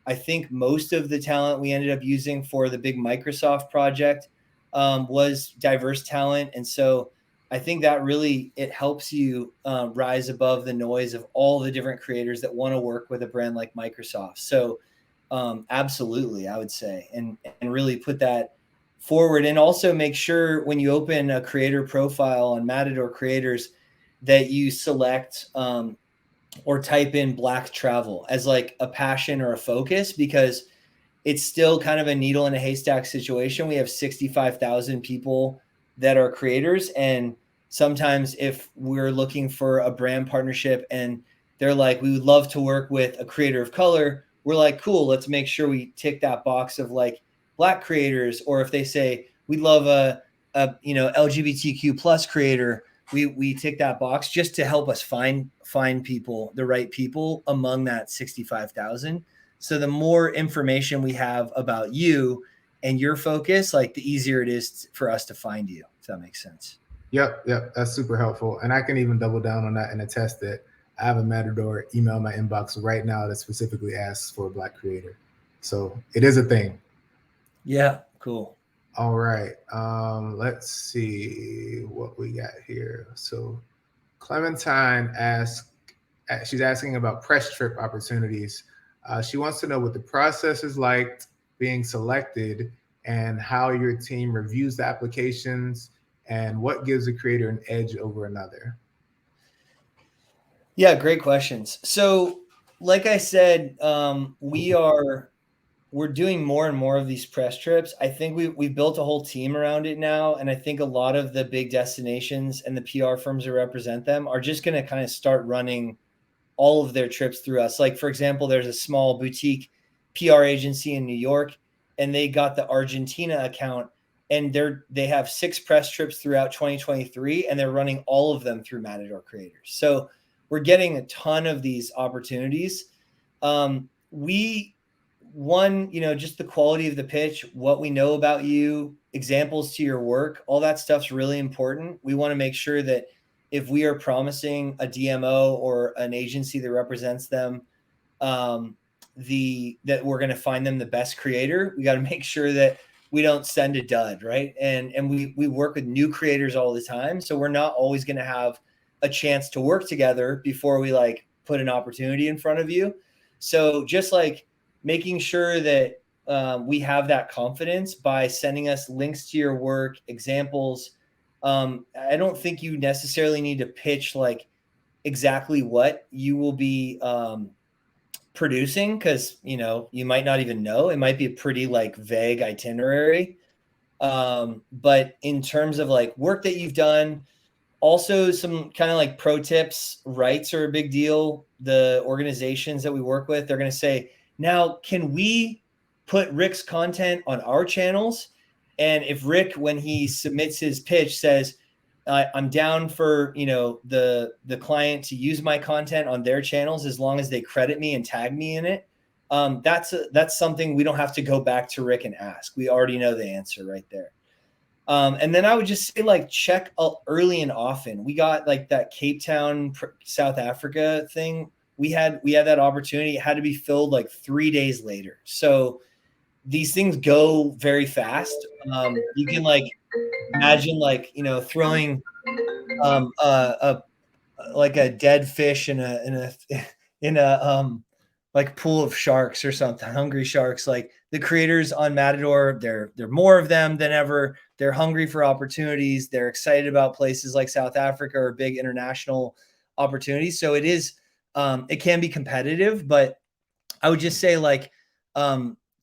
B: I think most of the talent we ended up using for the big Microsoft project was diverse talent. And so I think that really, it helps you rise above the noise of all the different creators that want to work with a brand like Microsoft. So absolutely, I would say, and really put that forward, and also make sure when you open a creator profile on Matador Creators that you select or type in Black travel as like a passion or a focus, because it's still kind of a needle in a haystack situation. We have 65,000 people that are creators, and sometimes if we're looking for a brand partnership and they're like, we would love to work with a creator of color, we're like, cool, let's make sure we tick that box of like Black creators. Or if they say we love a you know, LGBTQ plus creator, we tick that box just to help us find people, the right people among that 65,000. So the more information we have about you and your focus, like the easier it is for us to find you, if that makes sense.
A: Yep, yep. That's super helpful. And I can even double down on that and attest that I have a Matador email in my inbox right now that specifically asks for a Black creator. So it is a thing.
B: Yeah, cool.
A: All right. Let's see what we got here. So Clementine asked, she's asking about press trip opportunities. She wants to know what the process is like being selected and how your team reviews the applications and what gives a creator an edge over another?
B: Yeah, great questions. So, like I said, we're doing more and more of these press trips. I think we've built a whole team around it now, and I think a lot of the big destinations and the PR firms that represent them are just going to kind of start running all of their trips through us. Like, for example, there's a small boutique PR agency in New York, and they got the Argentina account, and they have 6 press trips throughout 2023, and they're running all of them through Matador Creators. So we're getting a ton of these opportunities. We one, just the quality of the pitch, what we know about you, examples to your work, all that stuff's really important. We want to make sure that if we are promising a DMO or an agency that represents them, that we're going to find them the best creator, we got to make sure that we don't send a dud, right? And we work with new creators all the time, so we're not always going to have a chance to work together before we like put an opportunity in front of you. So just like making sure that we have that confidence by sending us links to your work, examples. I don't think you necessarily need to pitch like exactly what you will be producing, because you might not even know. It might be a pretty like vague itinerary. But in terms of like work that you've done, also some kind of like pro tips, rights are a big deal. The organizations that we work with, they're going to say, now, can we put Rick's content on our channels? And if Rick, when he submits his pitch, says, I'm down for the client to use my content on their channels as long as they credit me and tag me in it, that's something we don't have to go back to Rick and ask. We already know the answer right there. And then I would just say like check early and often. We got like that Cape Town, South Africa thing. We had that opportunity. It had to be filled like 3 days later. So these things go very fast. You can like imagine like throwing a like a dead fish in a like pool of sharks or something, hungry sharks. Like the creators on Matador, they're more of them than ever. They're hungry for opportunities. They're excited about places like South Africa or big international opportunities. So it can be competitive, but I would just say like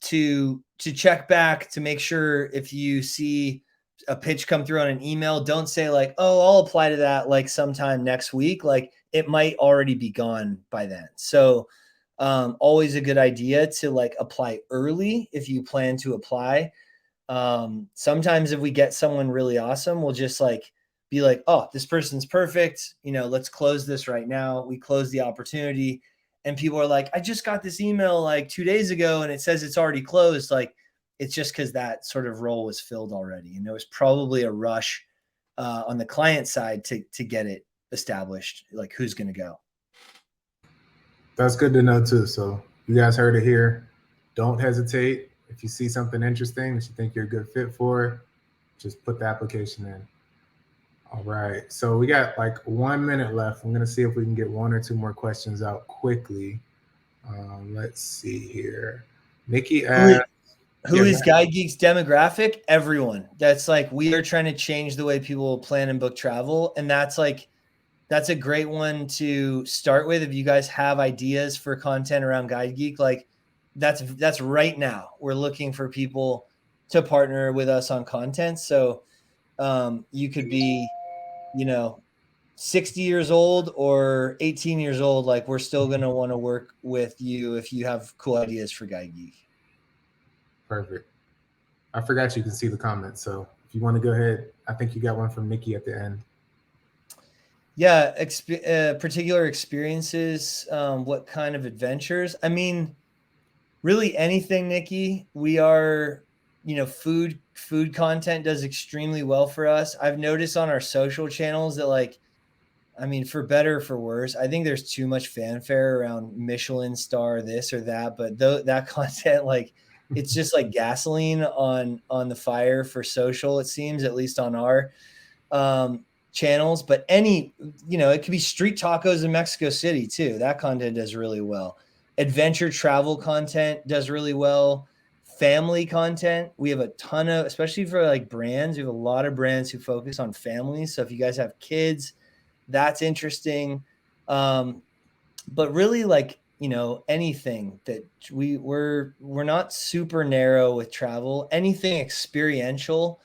B: to check back to make sure if you see a pitch come through on an email, don't say like, oh, I'll apply to that like sometime next week. Like it might already be gone by then. So always a good idea to like apply early if you plan to apply. Sometimes if we get someone really awesome, we'll just like be like, oh, this person's perfect. Let's close this right now. We close the opportunity. And people are like, I just got this email like 2 days ago and it says it's already closed. Like, it's just because that sort of role was filled already. And there was probably a rush on the client side to get it established, like who's going to go.
A: That's good to know too. So you guys heard it here. Don't hesitate. If you see something interesting that you think you're a good fit for, just put the application in. All right. So we got like 1 minute left. I'm going to see if we can get 1 or 2 more questions out quickly. Let's see here. Nikki asked,
B: Who is Guide Geek's demographic? Everyone. That's like, we are trying to change the way people plan and book travel. And that's a great one to start with. If you guys have ideas for content around Guide Geek, like that's right now. We're looking for people to partner with us on content. So you could be, 60 years old or 18 years old. Like we're still going to want to work with you if you have cool ideas for Guide Geek.
A: Perfect. I forgot you can see the comments. So if you want to go ahead, I think you got one from Nikki at the end.
B: Yeah. Particular experiences. What kind of adventures? I mean, really anything, Nikki. We are, food content does extremely well for us. I've noticed on our social channels that like, I mean, for better or for worse, I think there's too much fanfare around Michelin star this or that, but that content, like it's just like gasoline on the fire for social, it seems, at least on our channels. But it could be street tacos in Mexico City too. That content does really well. Adventure travel content does really well. family content. We have a ton of, especially for like brands, we have a lot of brands who focus on families. So if you guys have kids, that's interesting. But really, like, you know, anything that we're not super narrow with travel, anything experiential.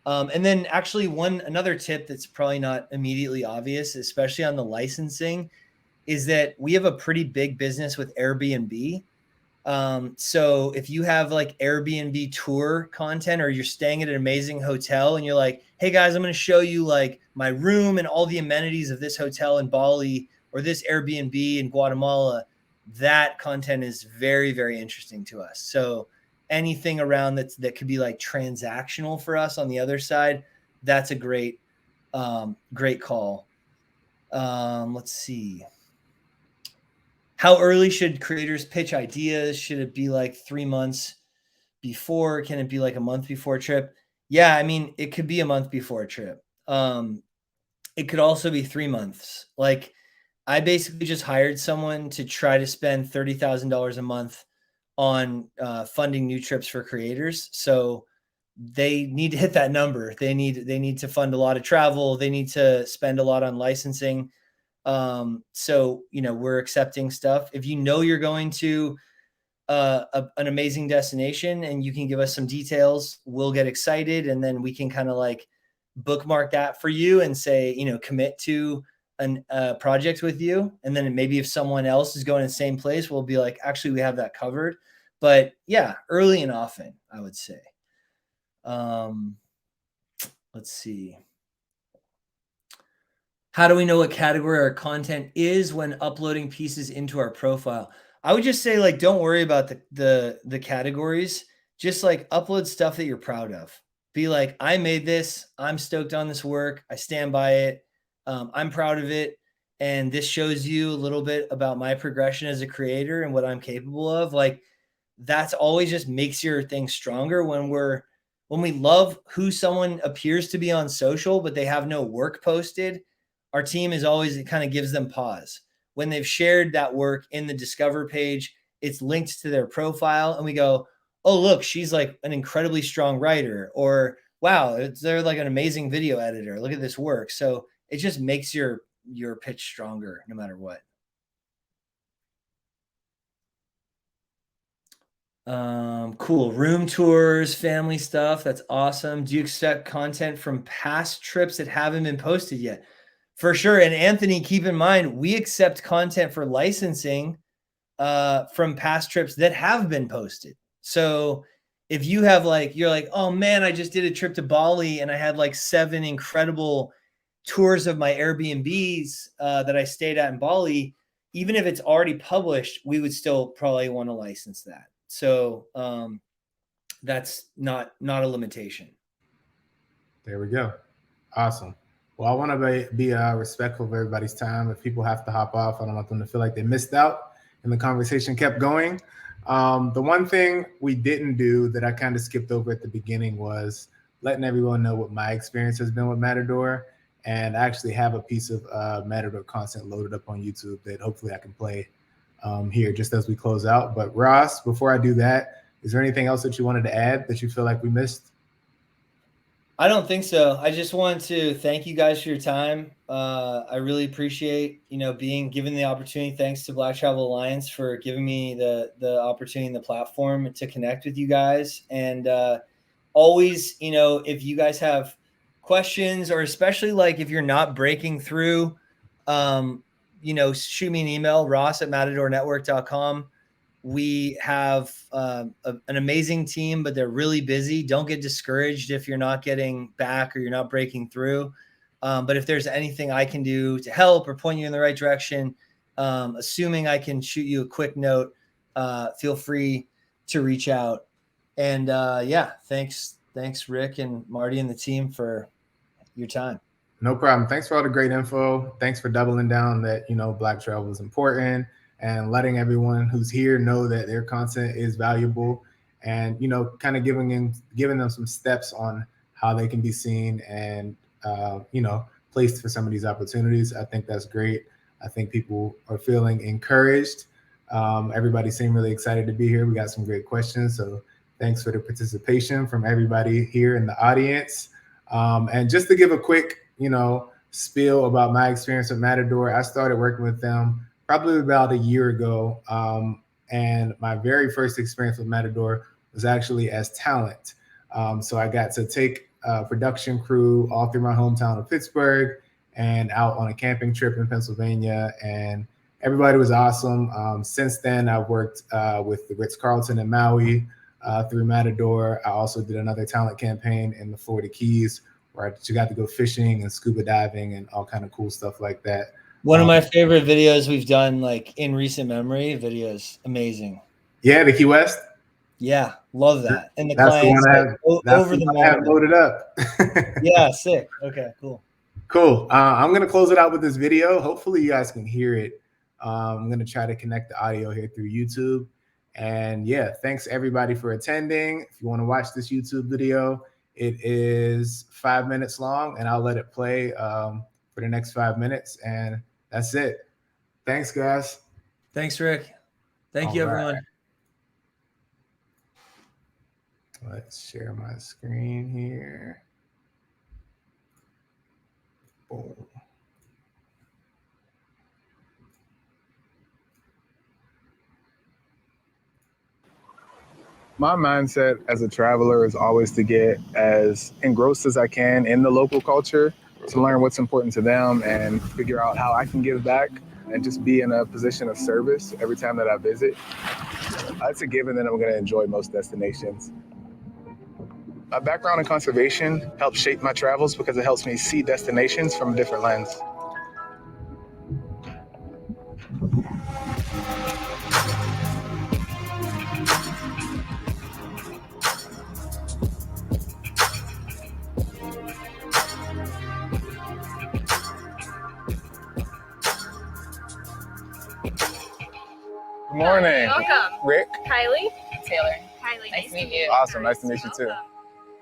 B: And then actually another tip that's probably not immediately obvious, especially on the licensing, is that we have a pretty big business with Airbnb. So if you have like Airbnb tour content, or you're staying at an amazing hotel and you're like, hey guys, I'm going to show you like my room and all the amenities of this hotel in Bali or this Airbnb in Guatemala, that content is very, very interesting to us. So anything around that could be like transactional for us on the other side, that's a great call. Let's see. How early should creators pitch ideas? Should it be like 3 months before? Can it be like a month before a trip? Yeah, I mean, it could be a month before a trip. It could also be 3 months. Like, I basically just hired someone to try to spend $30,000 a month on funding new trips for creators. So they need to hit that number. They need to fund a lot of travel. They need to spend a lot on licensing. So, you know, we're accepting stuff. If you know you're going to an amazing destination and you can give us some details, we'll get excited, and then we can kind of like bookmark that for you and say, you know, commit to a project with you. And then maybe if someone else is going to the same place, we'll be like, actually, we have that covered. But yeah, early and often, I would say. Let's see. How do we know what category our content is when uploading pieces into our profile? I would just say, like, don't worry about the categories. Just like upload stuff that you're proud of. Be like, I made this. I'm stoked on this work. I stand by it. I'm proud of it. And this shows you a little bit about my progression as a creator and what I'm capable of. Like, that's always just makes your thing stronger when we love who someone appears to be on social, but they have no work posted. Our team is always, it kind of gives them pause. When they've shared that work in the Discover page, it's linked to their profile, and we go, oh, look, she's like an incredibly strong writer, or wow, they're like an amazing video editor. Look at this work. So it just makes your pitch stronger no matter what. Cool. Room tours, family stuff. That's awesome. Do you accept content from past trips that haven't been posted yet? For sure. And Anthony, keep in mind, we accept content for licensing from past trips that have been posted. So if you have like, you're like, oh man, I just did a trip to Bali and I had like 7 incredible tours of my Airbnbs that I stayed at in Bali, even if it's already published, we would still probably want to license that. So that's not a limitation.
A: There we go. Awesome. Well, I want to be respectful of everybody's time. If people have to hop off, I don't want them to feel like they missed out and the conversation kept going. The one thing we didn't do that I kind of skipped over at the beginning was letting everyone know what my experience has been with Matador. And I actually have a piece of Matador content loaded up on YouTube that hopefully I can play here just as we close out. But Ross, before I do that, is there anything else that you wanted to add that you feel like we missed?
B: I don't think so. I just want to thank you guys for your time. I really appreciate, you know, being given the opportunity. Thanks to Black Travel Alliance for giving me the opportunity and the platform to connect with you guys. And always, you know, if you guys have questions, or especially like if you're not breaking through, you know, shoot me an email, ross@matadornetwork.com. We have an amazing team, but they're really busy. Don't get discouraged if you're not getting back or you're not breaking through. But if there's anything I can do to help or point you in the right direction, assuming I can shoot you a quick note, feel free to reach out. And yeah, thanks, Rick and Marty and the team for your time.
A: No problem. Thanks for all the great info. Thanks for doubling down that, you know, Black travel is important and letting everyone who's here know that their content is valuable, and, you know, kind of giving them some steps on how they can be seen and, you know, placed for some of these opportunities. I think that's great. I think people are feeling encouraged. Everybody seemed really excited to be here. We got some great questions. So Thanks for the participation from everybody here in the audience. And just to give a quick, spiel about my experience with Matador, I started working with them probably about a year ago. And my very first experience with Matador was actually as talent. So I got to take a production crew all through my hometown of Pittsburgh and out on a camping trip in Pennsylvania. And everybody was awesome. Since then, I've worked with the Ritz-Carlton in Maui through Matador. I also did another talent campaign in the Florida Keys where I got to go fishing and scuba diving and all kind of cool stuff like that.
B: One of my favorite videos we've done, like in recent memory, videos. Amazing.
A: Yeah, the Key West.
B: Yeah, love that. And the
A: that's
B: clients
A: the one
B: over the moon.
A: I have loaded up.
B: Yeah, sick. Okay, cool.
A: Cool. I'm gonna close it out with this video. Hopefully, you guys can hear it. I'm gonna try to connect the audio here through YouTube. And yeah, thanks everybody for attending. If you want to watch this YouTube video, it is 5 minutes long, and I'll let it play for the next 5 minutes. And that's it. Thanks, guys.
B: Thanks, Rick. Thank you, everyone.
A: Let's share my screen here. Boom. My mindset as a traveler is always to get as engrossed as I can in the local culture, to learn what's important to them and figure out how I can give back and just be in a position of service every time that I visit. It's a given that I'm going to enjoy most destinations. My background in conservation helps shape my travels because it helps me see destinations from a different lens. Good morning.
C: Welcome.
A: Rick.
C: Kylie.
D: Taylor.
C: Kylie,
D: Nice to meet you.
A: Awesome. Nice to meet you too.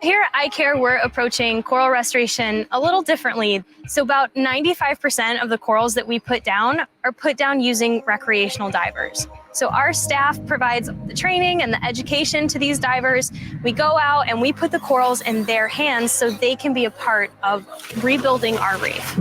C: Here at iCare, we're approaching coral restoration a little differently. So about 95% of the corals that we put down are put down using recreational divers. So our staff provides the training and the education to these divers. We go out and we put the corals in their hands so they can be a part of rebuilding our reef.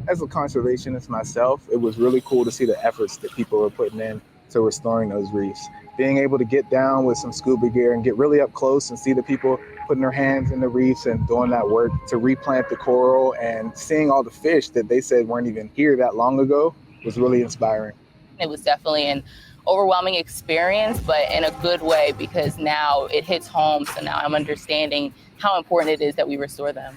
A: As a conservationist myself, it was really cool to see the efforts that people are putting in to restoring those reefs. Being able to get down with some scuba gear and get really up close and see the people putting their hands in the reefs and doing that work to replant the coral and seeing all the fish that they said weren't even here that long ago was really inspiring.
D: It was definitely an overwhelming experience, but in a good way, because now it hits home. So now I'm understanding how important it is that we restore them.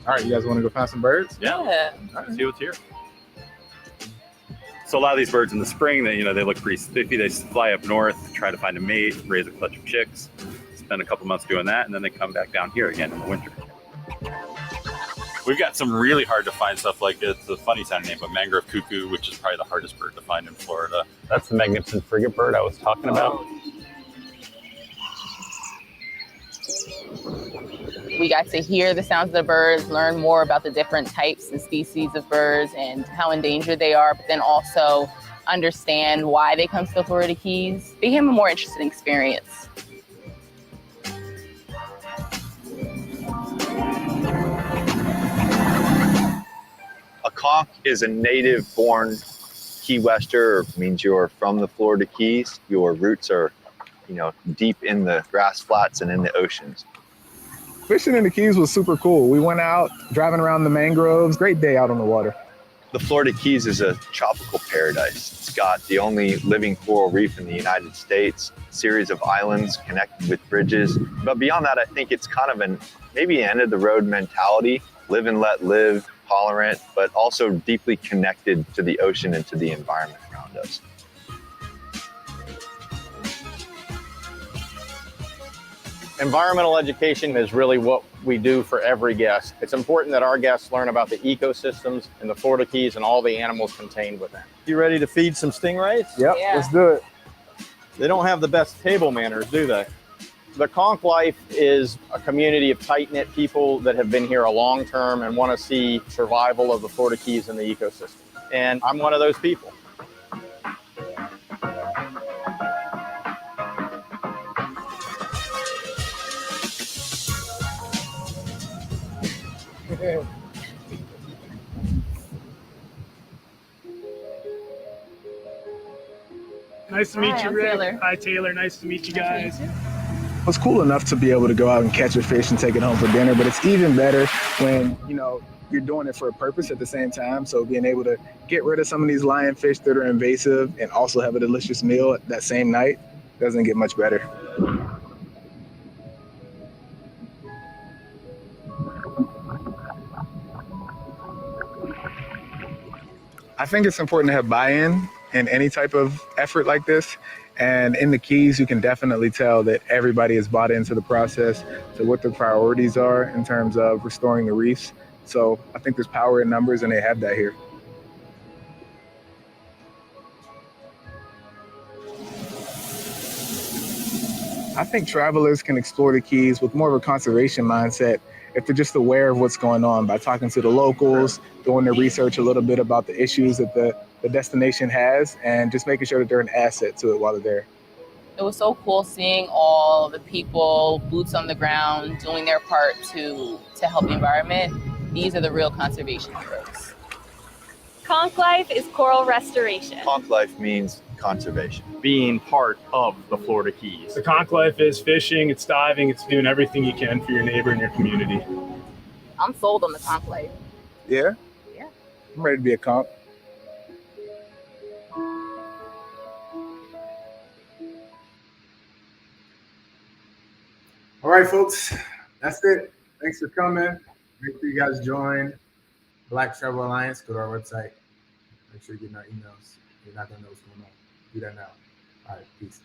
A: All right, you guys want to go find some birds?
D: Yeah.
E: Right. See what's here. So a lot of these birds in the spring, they look pretty spiffy. They fly up north, try to find a mate, raise a clutch of chicks, spend a couple months doing that, and then they come back down here again in the winter. We've got some really hard to find stuff, like it's a funny sounding name, but mangrove cuckoo, which is probably the hardest bird to find in Florida. That's the magnificent frigate bird I was talking about.
D: We got to hear the sounds of the birds, learn more about the different types and species of birds and how endangered they are, but then also understand why they come to the Florida Keys. It became a more interesting experience.
F: A conch is a native-born Key Wester, means you're from the Florida Keys. Your roots are, deep in the grass flats and in the oceans.
A: Fishing in the Keys was super cool. We went out driving around the mangroves. Great day out on the water.
F: The Florida Keys is a tropical paradise. It's got the only living coral reef in the United States, a series of islands connected with bridges. But beyond that, I think it's kind of maybe an end-of-the-road mentality, live and let live, tolerant, but also deeply connected to the ocean and to the environment around us.
G: Environmental education is really what we do for every guest. It's important that our guests learn about the ecosystems in the Florida Keys and all the animals contained within. You ready to feed some stingrays?
A: Yep,
D: Yeah.
A: Let's do it.
G: They don't have the best table manners, do they? The conch life is a community of tight-knit people that have been here a long term and want to see survival of the Florida Keys and the ecosystem. And I'm one of those people.
H: Nice to meet
D: Hi,
H: you,
D: I'm
H: Rick.
D: Taylor.
H: Hi, Taylor. Nice to meet you guys.
A: It's cool enough to be able to go out and catch a fish and take it home for dinner, but it's even better when, you know, you're doing it for a purpose at the same time. So being able to get rid of some of these lionfish that are invasive and also have a delicious meal that same night doesn't get much better. I think it's important to have buy-in in any type of effort like this. And in the Keys, you can definitely tell that everybody is bought into the process, to what the priorities are in terms of restoring the reefs. So I think there's power in numbers, and they have that here. I think travelers can explore the Keys with more of a conservation mindset if they're just aware of what's going on by talking to the locals, doing their research a little bit about the issues that the destination has, and just making sure that they're an asset to it while they're there.
D: It was so cool seeing all the people, boots on the ground, doing their part to help the environment. These are the real conservation heroes.
C: Conch life is coral restoration.
F: Conch life means conservation.
G: Being part of the Florida Keys.
H: The conch life is fishing, it's diving, it's doing everything you can for your neighbor and your community.
D: I'm sold on the conch life.
A: Yeah?
D: Yeah.
A: I'm ready to be a conch. All right, folks, that's it. Thanks for coming. Make sure you guys join Black Travel Alliance. Go to our website. Make sure you're getting our emails. You're not going to know what's going on. Do that now. All right, peace.